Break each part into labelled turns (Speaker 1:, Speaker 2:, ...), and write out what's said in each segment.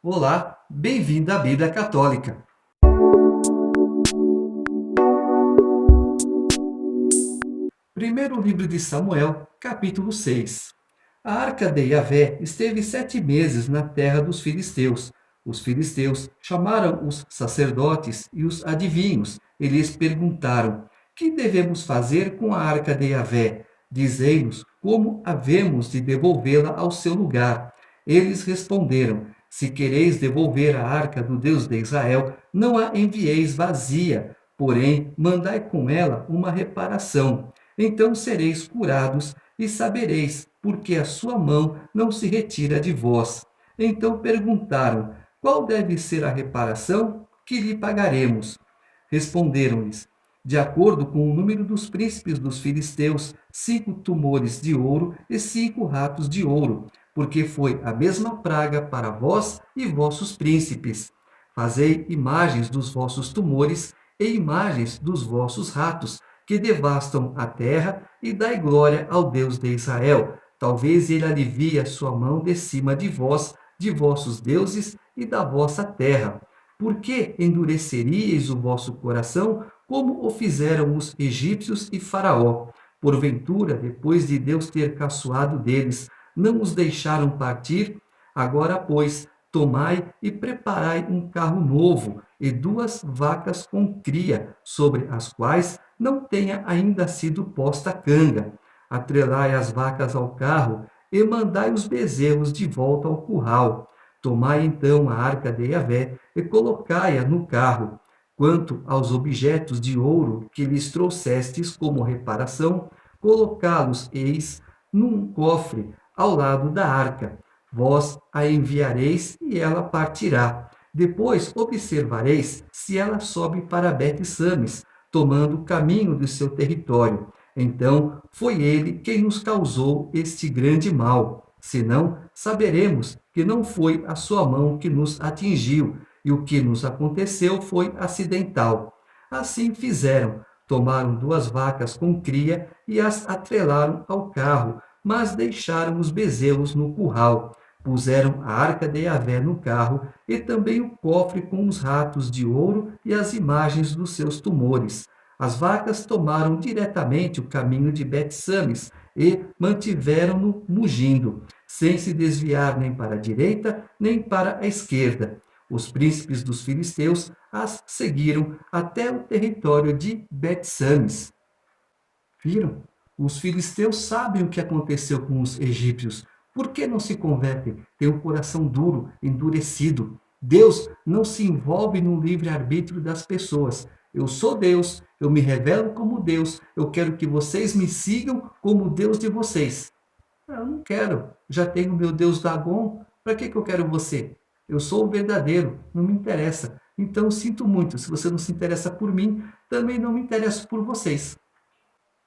Speaker 1: Olá, bem-vindo à Bíblia Católica. Primeiro livro de Samuel, capítulo 6. A arca de Yahvé esteve 7 meses na terra dos filisteus. Os filisteus chamaram os sacerdotes e os adivinhos e lhes perguntaram: que devemos fazer com a arca de Yahvé? Dizei-nos como havemos de devolvê-la ao seu lugar. Eles responderam: se quereis devolver a arca do Deus de Israel, não a envieis vazia, porém mandai com ela uma reparação. Então sereis curados e sabereis porque a sua mão não se retira de vós. Então perguntaram: qual deve ser a reparação que lhe pagaremos? Responderam-lhes: de acordo com o número dos príncipes dos filisteus, 5 tumores de ouro e 5 ratos de ouro, porque foi a mesma praga para vós e vossos príncipes. Fazei imagens dos vossos tumores e imagens dos vossos ratos, que devastam a terra, e dai glória ao Deus de Israel. Talvez ele alivie a sua mão de cima de vós, de vossos deuses e da vossa terra. Por que endureceríeis o vosso coração, como o fizeram os egípcios e Faraó? Porventura, depois de Deus ter caçoado deles, não os deixaram partir? Agora, pois, tomai e preparai um carro novo e 2 vacas com cria, sobre as quais não tenha ainda sido posta canga. Atrelai as vacas ao carro e mandai os bezerros de volta ao curral. Tomai então a arca de Yahvé e colocai-a no carro. Quanto aos objetos de ouro que lhes trouxestes como reparação, colocá-los eis num cofre ao lado da arca. Vós a enviareis e ela partirá. Depois observareis se ela sobe para Bet-Sames, tomando o caminho do seu território. Então foi ele quem nos causou este grande mal. Senão, saberemos que não foi a sua mão que nos atingiu, e o que nos aconteceu foi acidental. Assim fizeram, tomaram 2 vacas com cria e as atrelaram ao carro, mas deixaram os bezerros no curral. Puseram a arca de Yahvé no carro e também o cofre com os ratos de ouro e as imagens dos seus tumores. As vacas tomaram diretamente o caminho de Bet-Sames e mantiveram-no mugindo, sem se desviar nem para a direita nem para a esquerda. Os príncipes dos filisteus as seguiram até o território de Bet-Sames. Viram? Os filisteus sabem o que aconteceu com os egípcios. Por que não se convertem? Têm um coração duro, endurecido. Deus não se envolve no livre-arbítrio das pessoas. Eu sou Deus, eu me revelo como Deus, eu quero que vocês me sigam como Deus de vocês. Eu não quero, já tenho meu Deus Dagon, para que eu quero você? Eu sou o verdadeiro, não me interessa. Então sinto muito, se você não se interessa por mim, também não me interesso por vocês.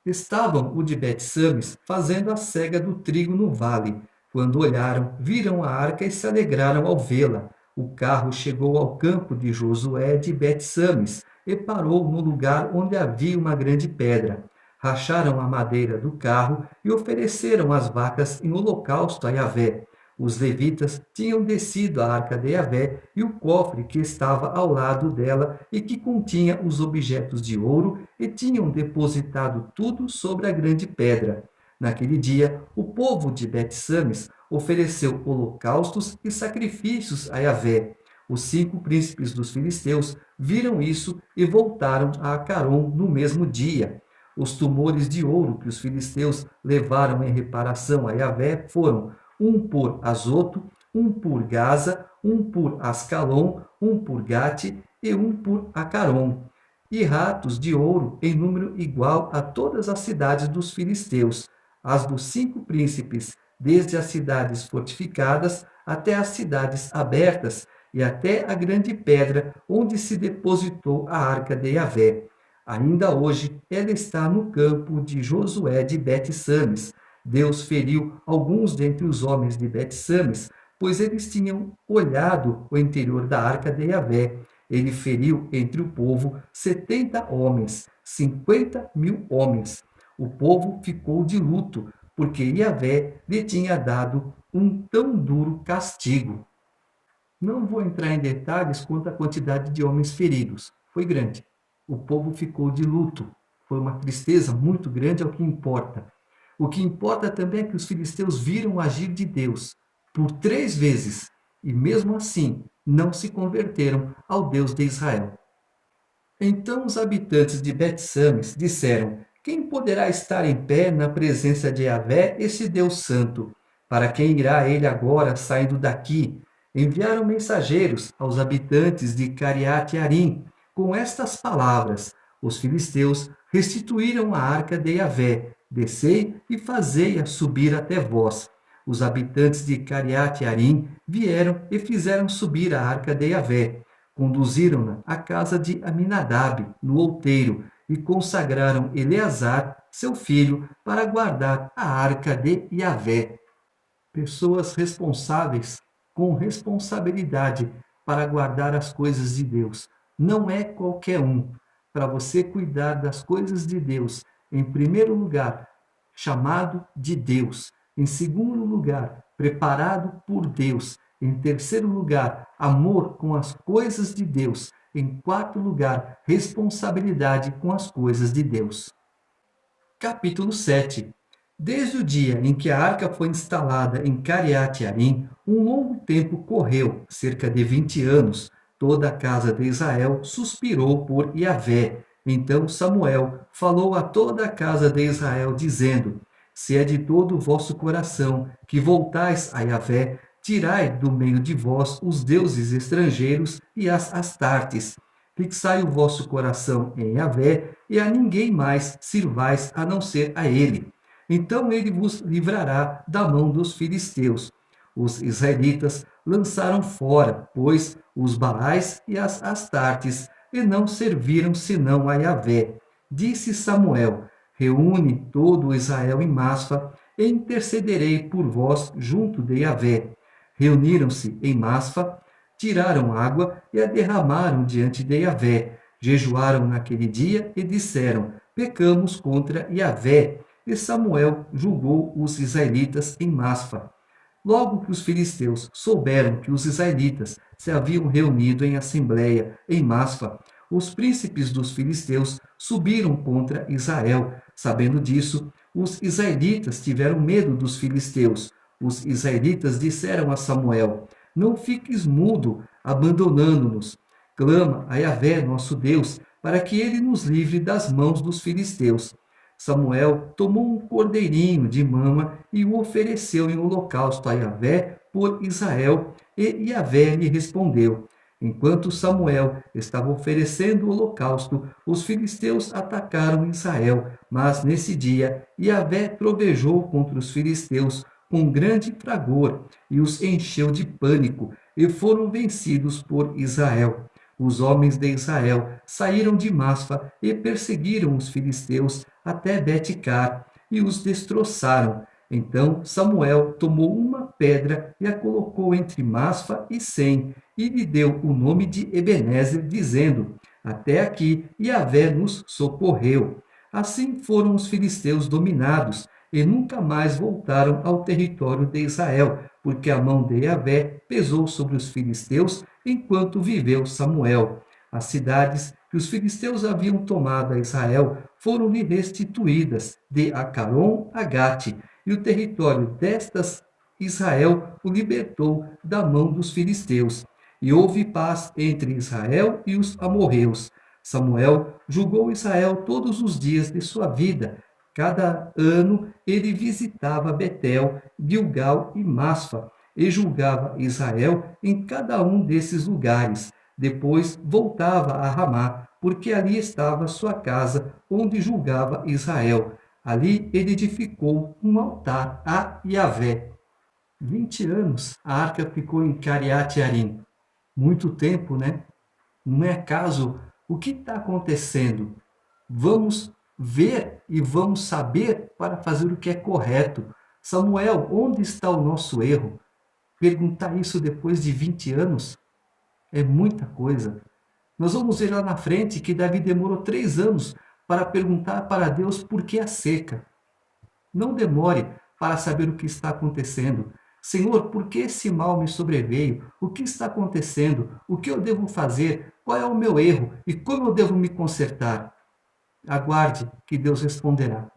Speaker 1: Estavam o de Bet-Sames fazendo a cega do trigo no vale. Quando olharam, viram a arca e se alegraram ao vê-la. O carro chegou ao campo de Josué de Bet-Sames e parou no lugar onde havia uma grande pedra. Racharam a madeira do carro e ofereceram as vacas em holocausto a Yahvé. Os levitas tinham descido a arca de Yahvé e o cofre que estava ao lado dela e que continha os objetos de ouro, e tinham depositado tudo sobre a grande pedra. Naquele dia, o povo de Bet-Sames ofereceu holocaustos e sacrifícios a Yahvé. Os 5 príncipes dos filisteus viram isso e voltaram a Acaron no mesmo dia. Os tumores de ouro que os filisteus levaram em reparação a Yahvé foram um por Azoto, um por Gaza, um por Ascalon, um por Gate e um por Acaron, e ratos de ouro em número igual a todas as cidades dos filisteus, as dos 5 príncipes, desde as cidades fortificadas até as cidades abertas e até a grande pedra onde se depositou a arca de Yahvé. Ainda hoje ela está no campo de Josué de Bet-Sames. Deus feriu alguns dentre os homens de Bet-Sames, pois eles tinham olhado o interior da arca de Yahvé. Ele feriu entre o povo 70 homens, 50.000 homens. O povo ficou de luto, porque Yahvé lhe tinha dado um tão duro castigo. Não vou entrar em detalhes quanto à quantidade de homens feridos. Foi grande. O povo ficou de luto. Foi uma tristeza muito grande, é o que importa. O que importa também é que os filisteus viram o agir de Deus por 3 vezes e, mesmo assim, não se converteram ao Deus de Israel. Então os habitantes de Bet-Sames disseram: Quem poderá estar em pé na presença de Yahvé, esse Deus santo? Para quem irá ele agora saindo daqui? Enviaram mensageiros aos habitantes de Cariate-Arim com estas palavras: Os filisteus restituíram a arca de Yahvé. Descei e fazei-a subir até vós. Os habitantes de Cariate-Arim vieram e fizeram subir a arca de Yahvé. Conduziram-na à casa de Aminadab, no outeiro, e consagraram Eleazar, seu filho, para guardar a arca de Yahvé. Pessoas responsáveis, com responsabilidade para guardar as coisas de Deus. Não é qualquer um. Para você cuidar das coisas de Deus, em primeiro lugar, chamado de Deus. Em segundo lugar, preparado por Deus. Em terceiro lugar, amor com as coisas de Deus. Em quarto lugar, responsabilidade com as coisas de Deus. Capítulo 7. Desde o dia em que a arca foi instalada em Cariate-Arim, um longo tempo correu, cerca de 20 anos. Toda a casa de Israel suspirou por Yahvé. Então Samuel falou a toda a casa de Israel, dizendo: Se é de todo o vosso coração que voltais a Yahvé, tirai do meio de vós os deuses estrangeiros e as astartes. Fixai o vosso coração em Yahvé, e a ninguém mais sirvais a não ser a ele. Então ele vos livrará da mão dos filisteus. Os israelitas lançaram fora, pois, os Baais e as Astartes, e não serviram senão a Yahvé. Disse Samuel: Reúne todo o Israel em Masfa, e intercederei por vós junto de Yahvé. Reuniram-se em Masfa, tiraram água e a derramaram diante de Yahvé. Jejuaram naquele dia e disseram: Pecamos contra Yahvé. E Samuel julgou os israelitas em Masfa. Logo que os filisteus souberam que os israelitas se haviam reunido em assembleia em Masfa, os príncipes dos filisteus subiram contra Israel. Sabendo disso, os israelitas tiveram medo dos filisteus. Os israelitas disseram a Samuel: Não fiques mudo, abandonando-nos. Clama a Yahvé, nosso Deus, para que ele nos livre das mãos dos filisteus. Samuel tomou um cordeirinho de mama e o ofereceu em holocausto a Yahvé por Israel, e Yahvé lhe respondeu. Enquanto Samuel estava oferecendo o holocausto, os filisteus atacaram Israel, mas nesse dia Yahvé trovejou contra os filisteus com grande fragor e os encheu de pânico, e foram vencidos por Israel. Os homens de Israel saíram de Masfa e perseguiram os filisteus até Bet-car e os destroçaram. Então Samuel tomou uma pedra e a colocou entre Masfa e Sem, e lhe deu o nome de Ebenezer, dizendo: Até aqui Yahvé nos socorreu. Assim foram os filisteus dominados, e nunca mais voltaram ao território de Israel, porque a mão de Yahvé pesou sobre os filisteus enquanto viveu Samuel. As cidades que os filisteus haviam tomado a Israel foram-lhe restituídas, de Acaron a Gate, e o território destas Israel o libertou da mão dos filisteus. E houve paz entre Israel e os amorreus. Samuel julgou Israel todos os dias de sua vida. Cada ano ele visitava Betel, Gilgal e Masfa, e julgava Israel em cada um desses lugares. Depois voltava a Ramá, porque ali estava sua casa, onde julgava Israel. Ali ele edificou um altar a Yahvé. 20 anos a arca ficou em Cariate-Arim. Muito tempo, né? Não é acaso o que está acontecendo? Vamos ver e vamos saber para fazer o que é correto. Samuel, onde está o nosso erro? Perguntar isso depois de 20 anos é muita coisa. Nós vamos ver lá na frente que Davi demorou 3 anos para perguntar para Deus por que a seca. Não demore para saber o que está acontecendo. Senhor, por que esse mal me sobreveio? O que está acontecendo? O que eu devo fazer? Qual é o meu erro? E como eu devo me consertar? Aguarde que Deus responderá.